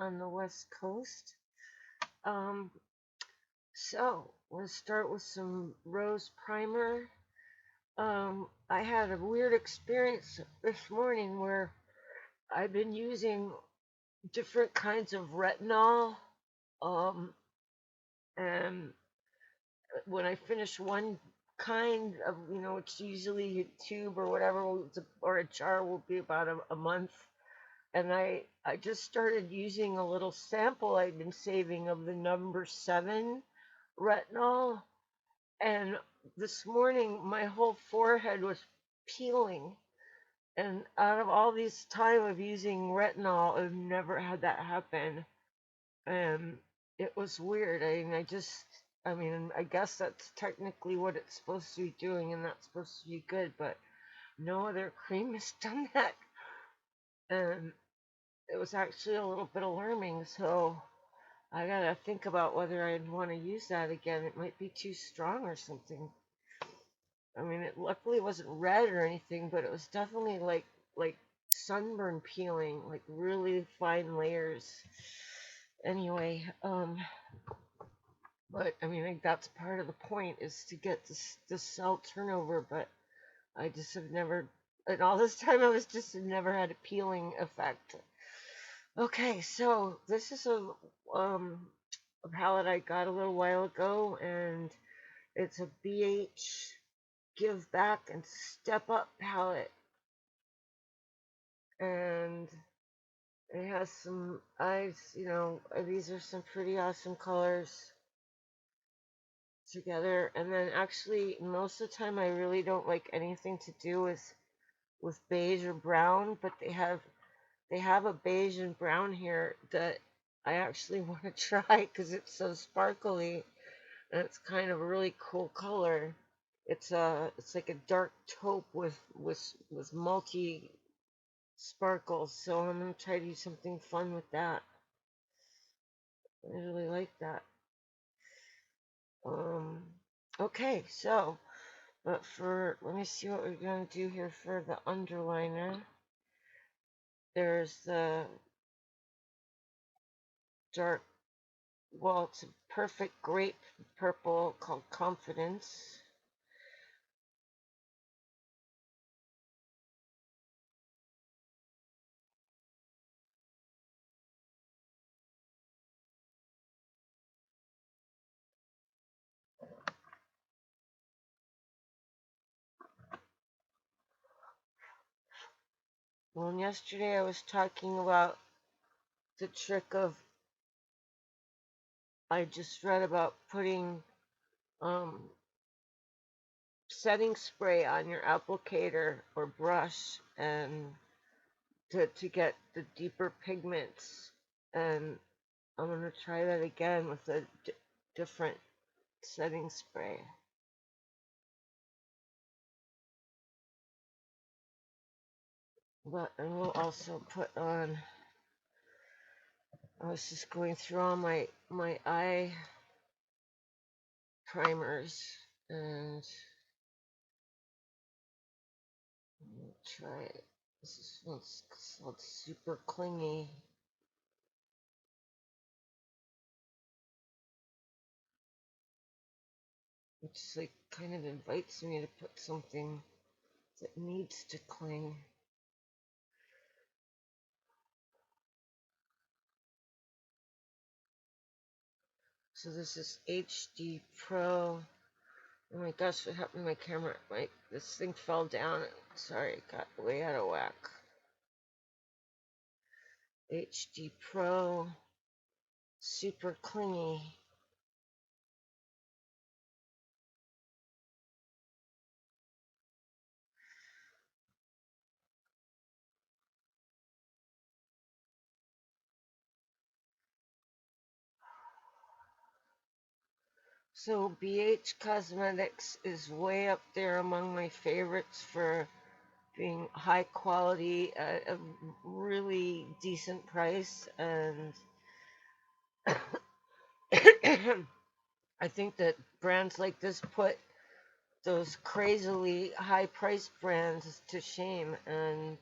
on the West Coast. Um, so we'll start with some rose primer. I had a weird experience this morning where I've been using different kinds of retinol. Um, and when I finish one kind of, it's usually a tube or whatever, or a jar will be about a month. And I just started using a little sample I'd been saving of the number 7 retinol. And this morning, my whole forehead was peeling. And out of all this time of using retinol, I've never had that happen. And it was weird. I guess that's technically what it's supposed to be doing, and that's supposed to be good, but no other cream has done that. And it was actually a little bit alarming, so I gotta think about whether I'd want to use that again. It might be too strong or something. I mean, it luckily wasn't red or anything, but it was definitely like sunburn peeling, like really fine layers. Anyway, but I mean, like, that's part of the point is to get this cell turnover. But I just have never, and all this time I was just never had a peeling effect. Okay, so this is a palette I got a little while ago, and it's a BH Give Back and Step Up palette, and it has some eyes. These are some pretty awesome colors together. And then actually, most of the time, I really don't like anything to do with beige or brown, but they have a beige and brown here that I actually want to try because it's so sparkly and it's kind of a really cool color. It's like a dark taupe with multi sparkles, so I'm gonna try to do something fun with that. I really like that. Um, okay, so but let me see what we're gonna do here for the underliner. There's the dark, well, it's a perfect grape purple called Confidence. Well, yesterday I was talking about the trick of, I just read about putting um, setting spray on your applicator or brush and to get the deeper pigments. And I'm going to try that again with a different setting spray. But I will also put on, I was just going through all my eye primers, and try it. This one's called Super Clingy. Which like kind of invites me to put something that needs to cling. So this is HD Pro. Oh my gosh, what happened to my camera? This thing fell down. Sorry, it got way out of whack. HD Pro, super clingy. So BH Cosmetics is way up there among my favorites for being high quality at a really decent price, and I think that brands like this put those crazily high price brands to shame and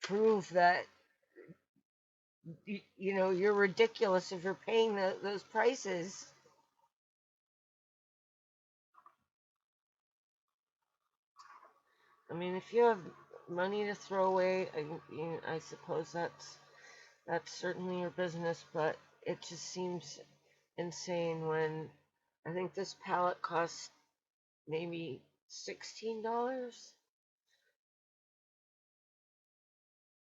prove that you know, you're ridiculous if you're paying those prices. I mean, if you have money to throw away, I suppose that's certainly your business, but it just seems insane when I think this palette costs maybe $16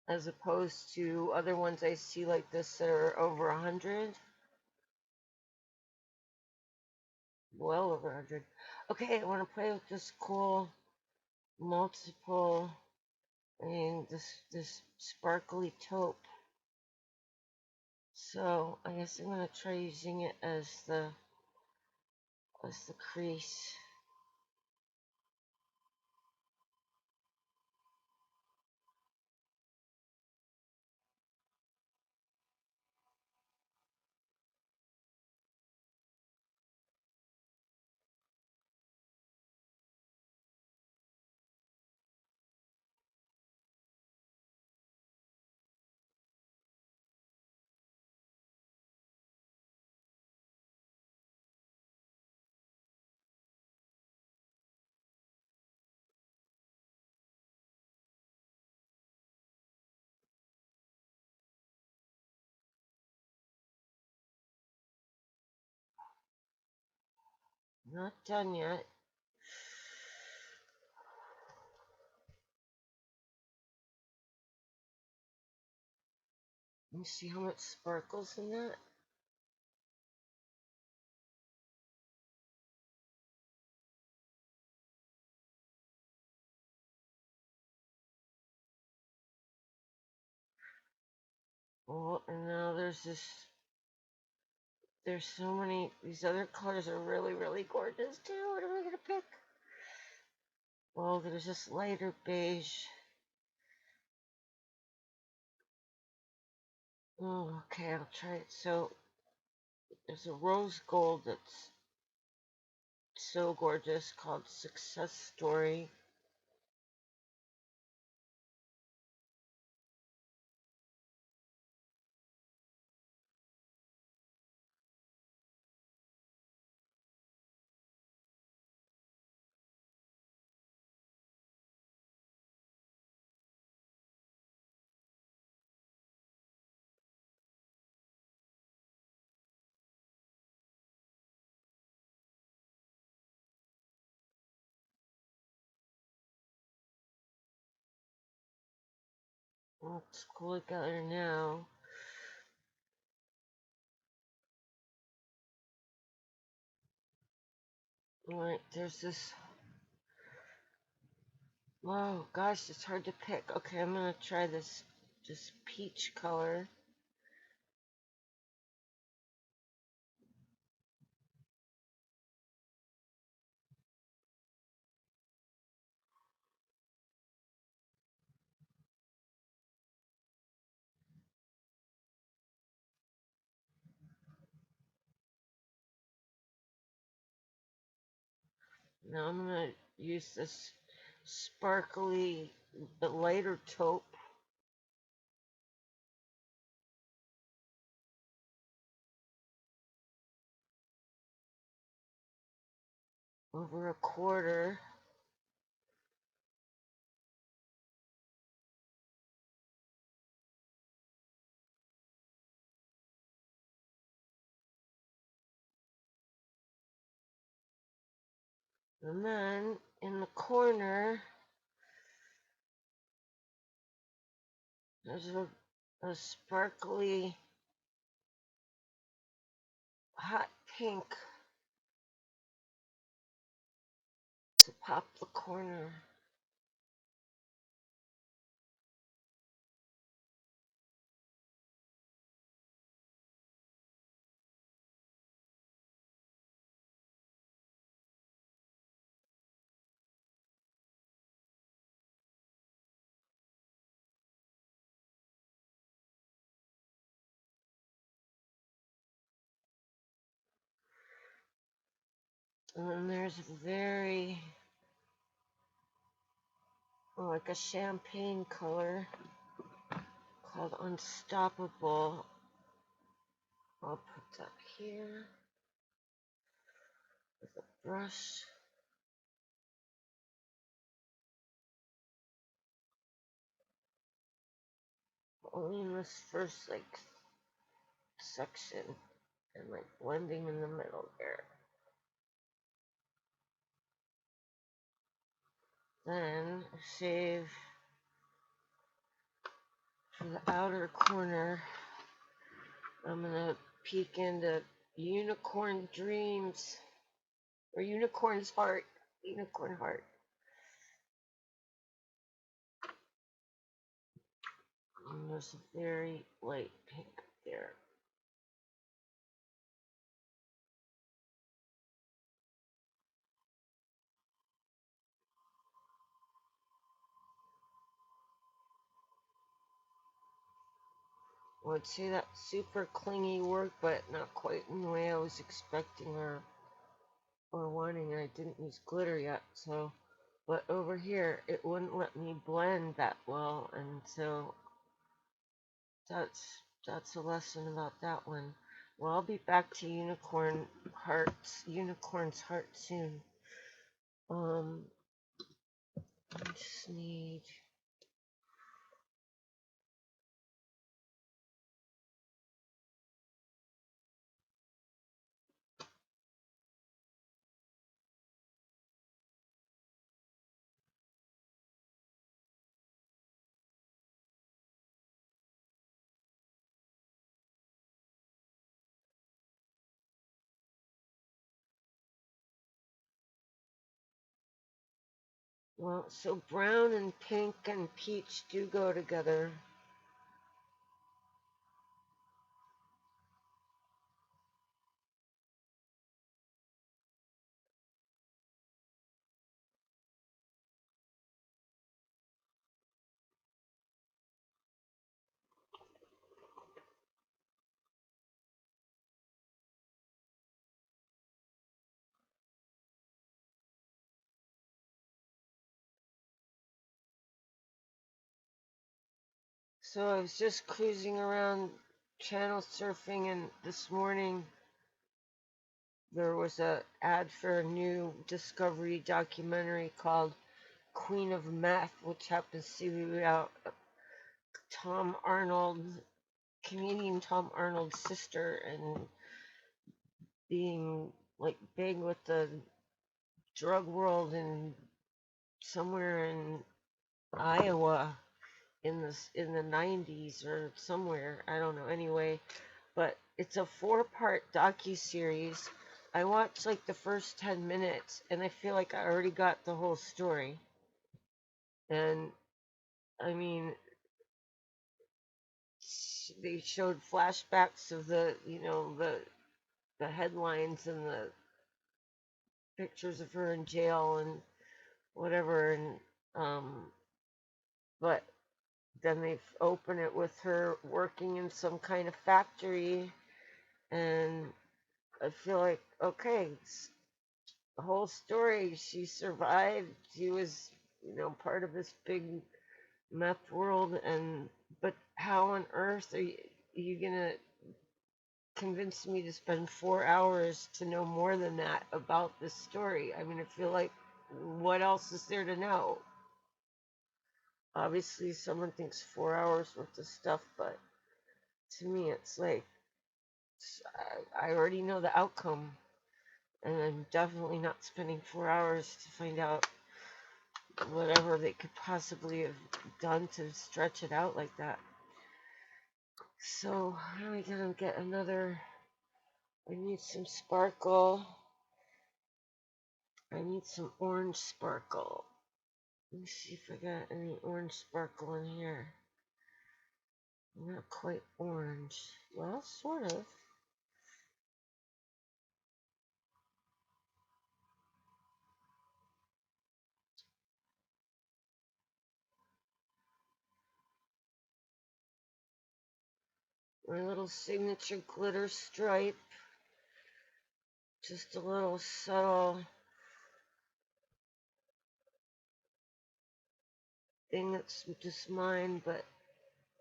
as opposed to other ones I see like this that are over 100. Well over 100. Okay, I want to play with this cool multiple, I mean, this sparkly taupe. So I guess I'm gonna try using it as the crease. Not done yet. Let me see how much sparkles in that. Oh, and now there's so many, these other colors are really, really gorgeous too. What am I gonna pick? Well, there's this lighter beige. Oh, okay, I'll try it. So there's a rose gold that's so gorgeous called Success Story. Let's cool it together now. Alright, there's this. Oh gosh, it's hard to pick. Okay, I'm gonna try this peach color. Now I'm gonna use this sparkly, but lighter taupe over a quarter. And then in the corner, there's a sparkly hot pink to pop the corner. And then there's a very, like a champagne color called Unstoppable. I'll put that here with a brush. Only in this first like section and like blending in the middle there. Then save for the outer corner. I'm gonna peek into Unicorn Dreams or Unicorn's Heart. Unicorn Heart. And there's a very light pink there. I would say that super clingy work, but not quite in the way I was expecting or wanting. I didn't use glitter yet, so. But over here, it wouldn't let me blend that well, and so that's a lesson about that one. Well, I'll be back to Unicorn's Heart soon. I just need. Well, so brown and pink and peach do go together. So I was just cruising around channel surfing, and this morning there was a ad for a new Discovery documentary called Queen of Meth, which happens to be about Tom Arnold, comedian Tom Arnold's sister, and being like big with the drug world and somewhere in Iowa in the 90s or somewhere, I don't know. Anyway, but it's a 4-part docu-series. I watched like the first 10 minutes and I feel like I already got the whole story. And I mean, they showed flashbacks of the headlines and the pictures of her in jail and whatever, and but then they open it with her working in some kind of factory, and I feel like, okay, it's the whole story. She survived. She was, part of this big meth world, and but how on earth are you gonna convince me to spend 4 hours to know more than that about this story? I mean, I feel like, what else is there to know? Obviously, someone thinks 4 hours worth of stuff, but to me, it's like I already know the outcome, and I'm definitely not spending 4 hours to find out whatever they could possibly have done to stretch it out like that. So, how am I gonna get another? I need some sparkle. I need some orange sparkle. Let me see if I got any orange sparkle in here. Not quite orange. Well, sort of. My little signature glitter stripe. Just a little subtle thing that's just mine, but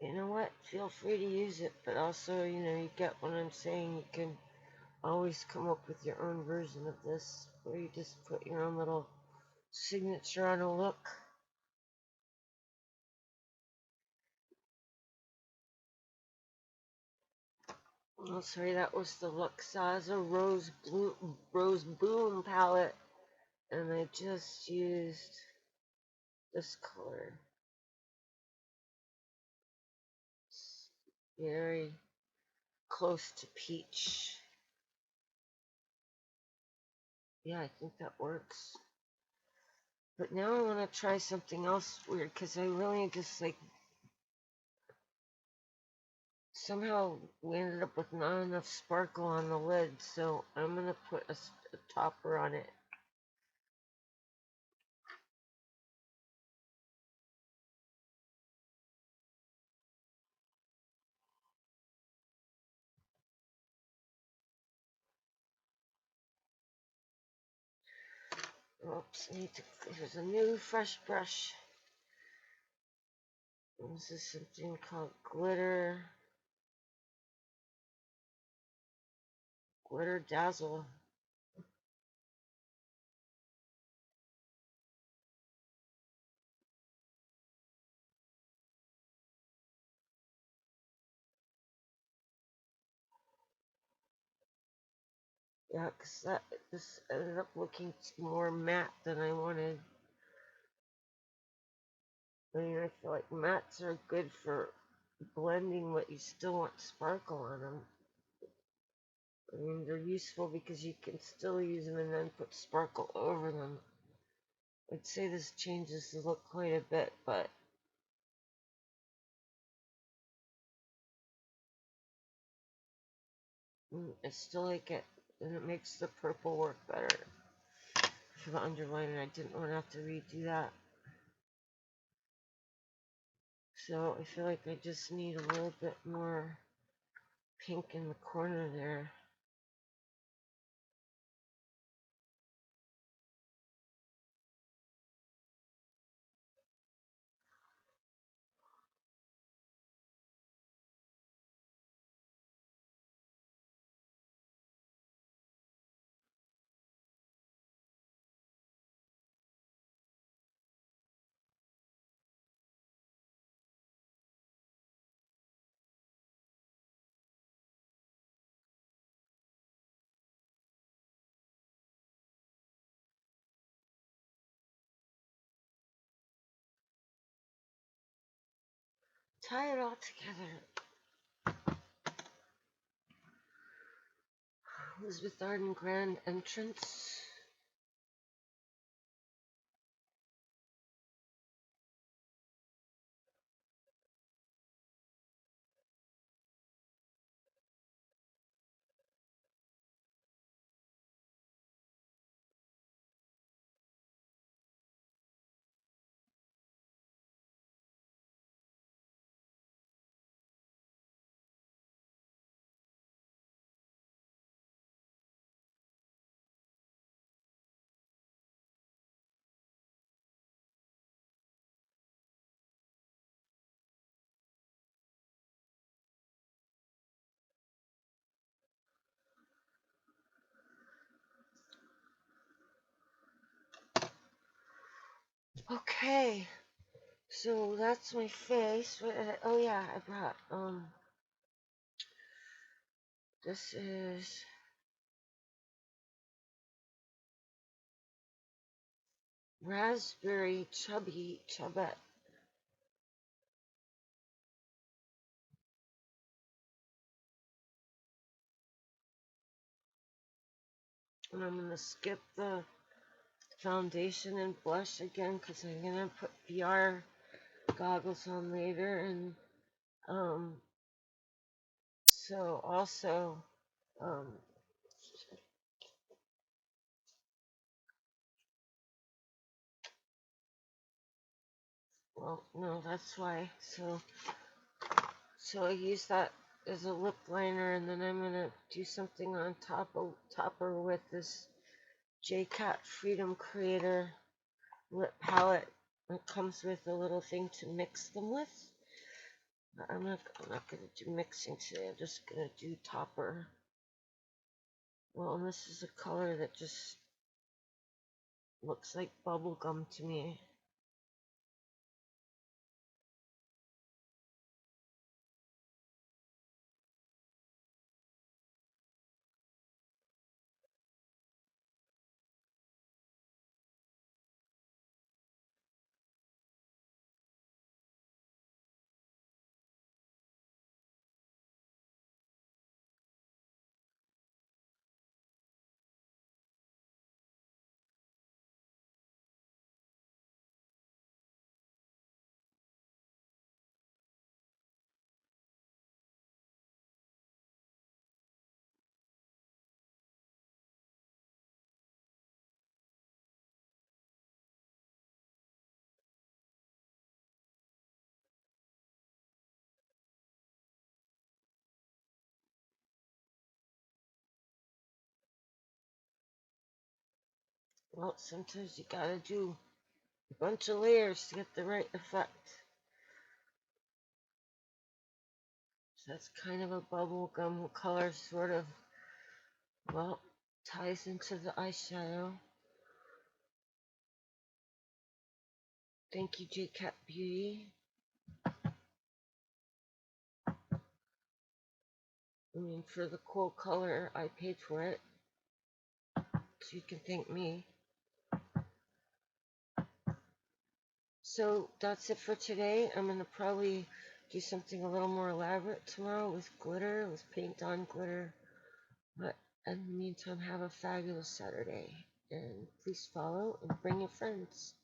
you know what? Feel free to use it, but also, you get what I'm saying. You can always come up with your own version of this, where you just put your own little signature on a look. Oh, sorry, that was the Luxaza Rose Boom palette, and I just used this color. It's very close to peach. Yeah, I think that works. But now I want to try something else weird, because I really just like, somehow we ended up with not enough sparkle on the lid, so I'm going to put a topper on it. Oops, here's a new fresh brush. This is something called Glitter Dazzle. Yeah, because this ended up looking more matte than I wanted. I mean, I feel like mattes are good for blending, but you still want sparkle on them. I mean, they're useful because you can still use them and then put sparkle over them. I'd say this changes the look quite a bit, but I still like it, and it makes the purple work better for the underline, and I didn't want to have to redo that. So I feel like I just need a little bit more pink in the corner there. Tie it all together. Elizabeth Arden Grand Entrance. Okay, so that's my face. Oh yeah, I brought this is raspberry chubette, and I'm gonna skip the foundation and blush again because I'm gonna put VR goggles on later, and um so also um well, no, that's why. So I use that as a lip liner, and then I'm gonna do something on topper with this JCat Freedom Creator lip palette. It comes with a little thing to mix them with. I'm not gonna do mixing today. I'm just gonna do topper. Well, and this is a color that just looks like bubble gum to me. Well, sometimes you gotta do a bunch of layers to get the right effect. So that's kind of a bubble gum color, sort of, well, ties into the eyeshadow. Thank you, J-Cat Beauty. I mean, for the cool color, I paid for it. So you can thank me. So that's it for today. I'm going to probably do something a little more elaborate tomorrow with glitter, with paint on glitter. But in the meantime, have a fabulous Saturday. And please follow and bring your friends.